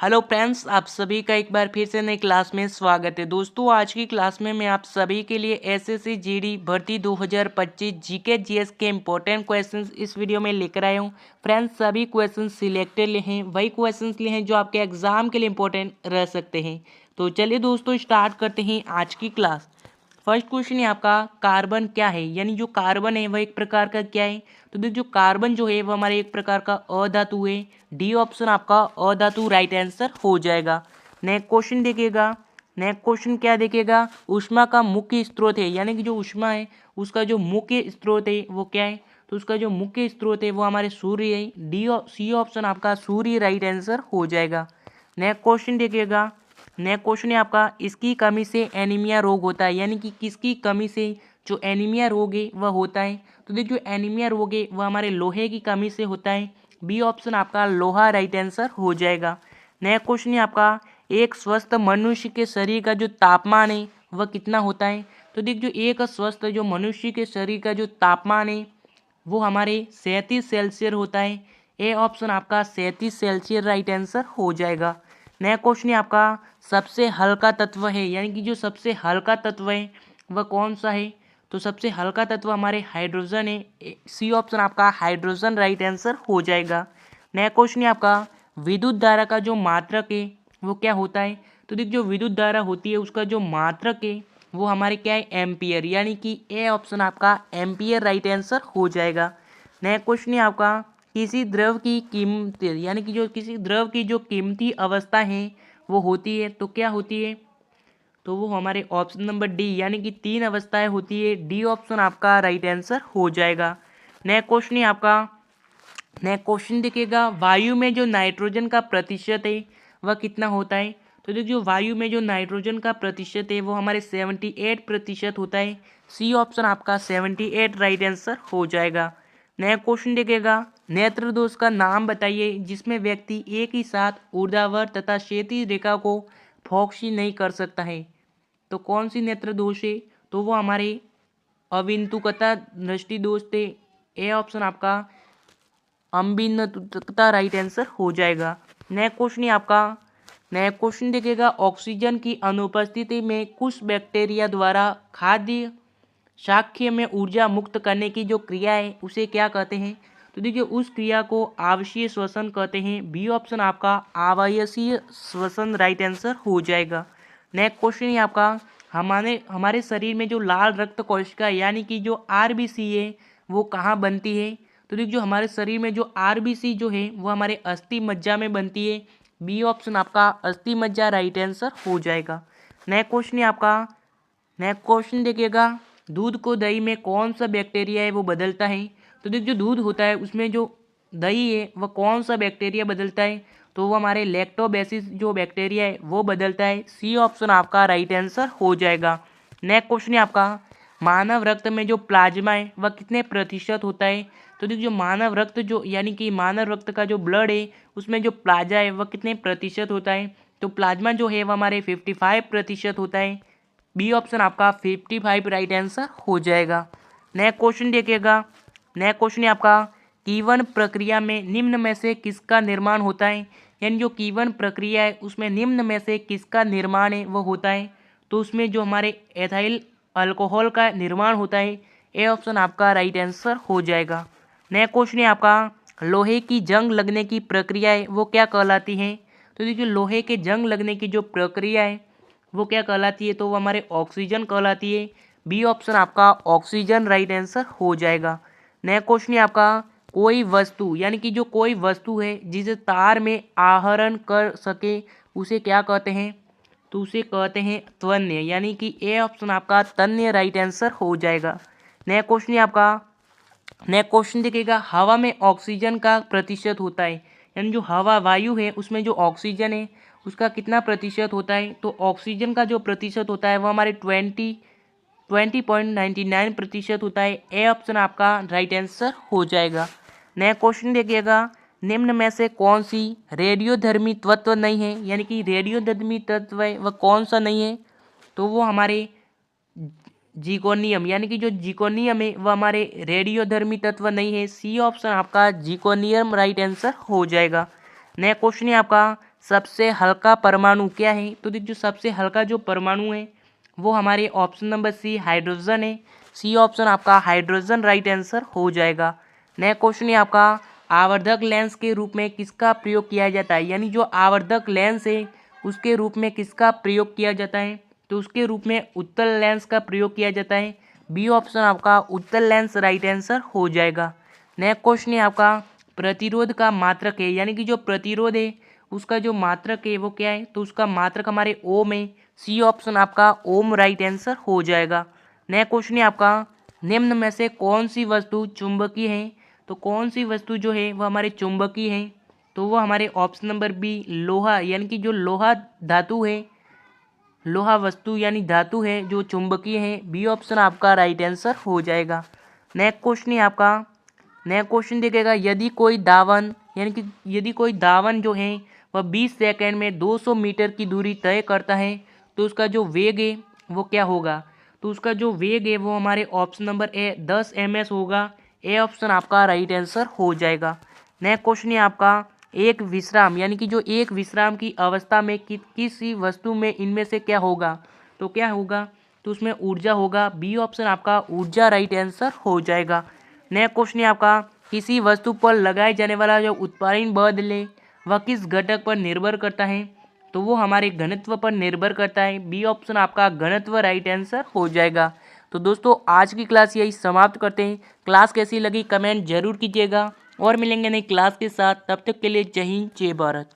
Hello friends, आप सभी का एक बार फिर से नई क्लास में स्वागत है। दोस्तों, आज की क्लास में मैं आप सभी के लिए एसएससी जीडी भर्ती 2025 जीके जीएस के इंपॉर्टेंट क्वेश्चंस इस वीडियो में लेकर आया हूं। फ्रेंड्स, सभी क्वेश्चंस सिलेक्टेड लिए हैं, वही क्वेश्चंस लिए हैं जो आपके एग्जाम के लिए इंपॉर्टेंट रह सकते हैं। तो चलिए दोस्तों, स्टार्ट करते हैं आज की क्लास। फर्स्ट क्वेश्चन है आपका, कार्बन क्या है, यानी जो कार्बन है वह एक प्रकार का क्या है। तो देखो, जो कार्बन जो है वह हमारे एक प्रकार का अधातु है। डी ऑप्शन आपका अधातु राइट आंसर हो जाएगा। नेक्स्ट क्वेश्चन देखिएगा। नेक्स्ट क्वेश्चन क्या देखिएगा, ऊष्मा का मुख्य स्रोत है, यानी कि जो ऊष्मा है उसका जो मुख्य स्रोत है वो क्या है। तो उसका जो मुख्य स्रोत है वो हमारे सूर्य है। सी ऑप्शन आपका सूर्य राइट आंसर हो जाएगा। नेक्स्ट क्वेश्चन देखिएगा। नेक्स्ट क्वेश्चन है आपका, इसकी कमी से एनीमिया रोग होता है, यानी कि किसकी कमी से जो एनीमिया रोग है वह होता है। तो देखिए, जो एनीमिया रोग है वह हमारे लोहे की कमी से होता है। बी ऑप्शन आपका लोहा राइट आंसर हो जाएगा। नेक्स्ट क्वेश्चन है आपका, एक स्वस्थ मनुष्य के शरीर का जो तापमान है वह कितना होता है। तो देखिए, जो एक स्वस्थ जो मनुष्य के शरीर का जो तापमान है वो हमारे 37 सेल्सियस होता है। ए ऑप्शन आपका 37 सेल्सियस राइट आंसर हो जाएगा। नया क्वेश्चन है आपका, सबसे हल्का तत्व है, यानी कि जो सबसे हल्का तत्व है वह कौन सा है। तो सबसे हल्का तत्व हमारे हाइड्रोजन है। सी ऑप्शन आपका हाइड्रोजन राइट आंसर हो जाएगा। नया क्वेश्चन है आपका, विद्युत धारा का जो मात्रक है वो क्या होता है। तो देखिए, जो विद्युत धारा होती है उसका जो मात्रक है वो हमारे क्या है, एम्पियर, यानी कि ए ऑप्शन आपका एम्पियर राइट आंसर हो जाएगा। नया क्वेश्चन है आपका, किसी द्रव की कीमत, यानी कि जो किसी द्रव की जो कीमती अवस्था है वो होती है, तो क्या होती है। तो वो हमारे ऑप्शन नंबर डी, यानी कि 3 अवस्थाएं होती है। डी ऑप्शन आपका राइट आंसर हो जाएगा। नया क्वेश्चन है आपका। नया क्वेश्चन देखिएगा, वायु में जो नाइट्रोजन का प्रतिशत है वह कितना होता है। तो देखिए, जो वायु में जो नाइट्रोजन का प्रतिशत है वो हमारे 78% होता है। सी ऑप्शन आपका 78 राइट आंसर हो जाएगा। नया क्वेश्चन देखिएगा, नेत्र दोष का नाम बताइए जिसमें व्यक्ति एक ही साथ ऊर्ध्वाधर तथा क्षैतिज रेखा को फोकसी नहीं कर सकता है। तो कौन सी नेत्र दोष है। तो वो हमारे अविंतुकता दृष्टि दोष थे। ए ऑप्शन आपका अम्बिन्नता राइट आंसर हो जाएगा। नेक्स्ट क्वेश्चन है आपका। नेक्स्ट क्वेश्चन देखिएगा, ऑक्सीजन की अनुपस्थिति में कुछ बैक्टीरिया द्वारा खाद्य शाक्य में ऊर्जा मुक्त करने की जो क्रिया है उसे क्या कहते हैं। तो देखिए, उस क्रिया को आवासीय श्वसन कहते हैं। बी ऑप्शन आपका आवासीय श्वसन राइट आंसर हो जाएगा। नेक्स्ट क्वेश्चन है आपका, हमारे हमारे शरीर में जो लाल रक्त कोशिका यानी कि जो आरबीसी है वो कहाँ बनती है। तो देखिए, जो हमारे शरीर में जो आरबीसी जो है वो हमारे अस्थि मज्जा में बनती है। बी ऑप्शन आपका अस्थि मज्जा राइट आंसर हो जाएगा। नेक्स्ट क्वेश्चन है आपका। नेक्स्ट क्वेश्चन देखिएगा, दूध को दही में कौन सा बैक्टीरिया है वो बदलता है। तो देखिए, जो दूध होता है उसमें जो दही है वह कौन सा बैक्टीरिया बदलता है। तो वो हमारे लैक्टोबैसिस जो बैक्टीरिया है वो बदलता है। सी ऑप्शन आपका राइट आंसर हो जाएगा। नेक्स्ट क्वेश्चन है आपका, मानव रक्त में जो प्लाज्मा है वह कितने प्रतिशत होता है। तो देखिए, जो मानव रक्त जो यानी कि मानव रक्त का जो ब्लड है उसमें जो प्लाज्मा है वह कितने प्रतिशत होता है। तो प्लाज्मा जो है वह हमारे 55% होता है। बी ऑप्शन आपका 55 राइट आंसर हो जाएगा। नेक्स्ट क्वेश्चन देखिएगा। नेक्स्ट क्वेश्चन है आपका, कीवन प्रक्रिया में निम्न में से किसका निर्माण होता है। यानी जो कीवन प्रक्रिया है उसमें निम्न में से किसका निर्माण है वो होता है। तो उसमें जो हमारे एथाइल अल्कोहल का निर्माण होता है। ए ऑप्शन आपका राइट आंसर हो जाएगा। नेक्स्ट क्वेश्चन है आपका, लोहे की जंग लगने की प्रक्रिया है वो क्या कहलाती है। तो देखिए, लोहे के जंग लगने की जो प्रक्रिया है वो क्या कहलाती है। तो वो हमारे ऑक्सीजन कहलाती है। बी ऑप्शन आपका ऑक्सीजन राइट आंसर हो जाएगा। नेक्स्ट क्वेश्चन है आपका, कोई वस्तु यानी कि जो कोई वस्तु है जिसे तार में आहरण कर सके उसे क्या कहते हैं। तो उसे कहते हैं त्वन्य, यानी कि ए ऑप्शन आपका तन्य राइट आंसर हो जाएगा। नेक्स्ट क्वेश्चन है आपका। नेक्स्ट क्वेश्चन देखिएगा, हवा में ऑक्सीजन का प्रतिशत होता है, यानी जो हवा वायु है उसमें जो ऑक्सीजन है उसका कितना प्रतिशत होता है। तो ऑक्सीजन का जो प्रतिशत होता है वो हमारे 20.99% होता है। ए ऑप्शन आपका राइट आंसर हो जाएगा। नया क्वेश्चन देखिएगा, निम्न में से कौन सी रेडियोधर्मी तत्व नहीं है, यानी कि रेडियोधर्मी तत्व है वह कौन सा नहीं है। तो वो हमारे जीकोनियम, यानी कि जो जीकोनियम है वह हमारे रेडियोधर्मी तत्व नहीं है। सी ऑप्शन आपका जीकोनियम राइट आंसर हो जाएगा। नेक्स्ट क्वेश्चन है आपका, सबसे हल्का परमाणु क्या है? तो देखिए जो सबसे हल्का जो परमाणु है वो हमारे ऑप्शन नंबर सी हाइड्रोजन है। सी ऑप्शन आपका हाइड्रोजन राइट आंसर हो जाएगा। नेक्स्ट क्वेश्चन है आपका आवर्धक लेंस के रूप में किसका प्रयोग किया जाता है? यानी जो आवर्धक लेंस है उसके रूप में किसका प्रयोग किया जाता है? तो उसके रूप में उत्तल लेंस का प्रयोग किया जाता है। बी ऑप्शन आपका उत्तल लेंस राइट आंसर हो जाएगा। नेक्स्ट क्वेश्चन है आपका प्रतिरोध का मात्रक है, यानी कि जो प्रतिरोध है उसका जो मात्रक है वो क्या है? तो उसका मात्रक हमारे ओम है। सी ऑप्शन आपका ओम राइट आंसर हो जाएगा। नेक्स्ट क्वेश्चन है आपका निम्न में से कौन सी वस्तु चुंबकीय है? तो कौन सी वस्तु जो है वह हमारे चुंबकीय है? तो वो हमारे ऑप्शन नंबर बी लोहा, यानी कि जो लोहा धातु है, लोहा वस्तु यानी धातु है जो चुंबकीय है। बी ऑप्शन आपका राइट आंसर हो जाएगा। नेक्स्ट क्वेश्चन है आपका नेक्स्ट क्वेश्चन देखिएगा यदि कोई धावन, यानी कि यदि कोई धावन जो है वह 20 सेकंड में 200 मीटर की दूरी तय करता है तो उसका जो वेग है वो क्या होगा? तो उसका जो वेग है वो हमारे ऑप्शन नंबर ए 10 ms होगा। ए ऑप्शन आपका राइट आंसर हो जाएगा। नेक्स्ट क्वेश्चन है आपका एक विश्राम, यानी कि जो एक विश्राम की अवस्था में किसी वस्तु में इनमें से क्या होगा? तो क्या होगा? तो उसमें ऊर्जा होगा। बी ऑप्शन आपका ऊर्जा राइट आंसर हो जाएगा। नेक्स्ट क्वेश्चन है आपका किसी वस्तु पर लगाए जाने वाला जो उत्पादन बल है वह किस घटक पर निर्भर करता है? तो वो हमारे घनत्व पर निर्भर करता है। बी ऑप्शन आपका घनत्व राइट आंसर हो जाएगा। तो दोस्तों आज की क्लास यही समाप्त करते हैं। क्लास कैसी लगी कमेंट जरूर कीजिएगा और मिलेंगे नई क्लास के साथ। तब तक के लिए जय हिंद जय भारत।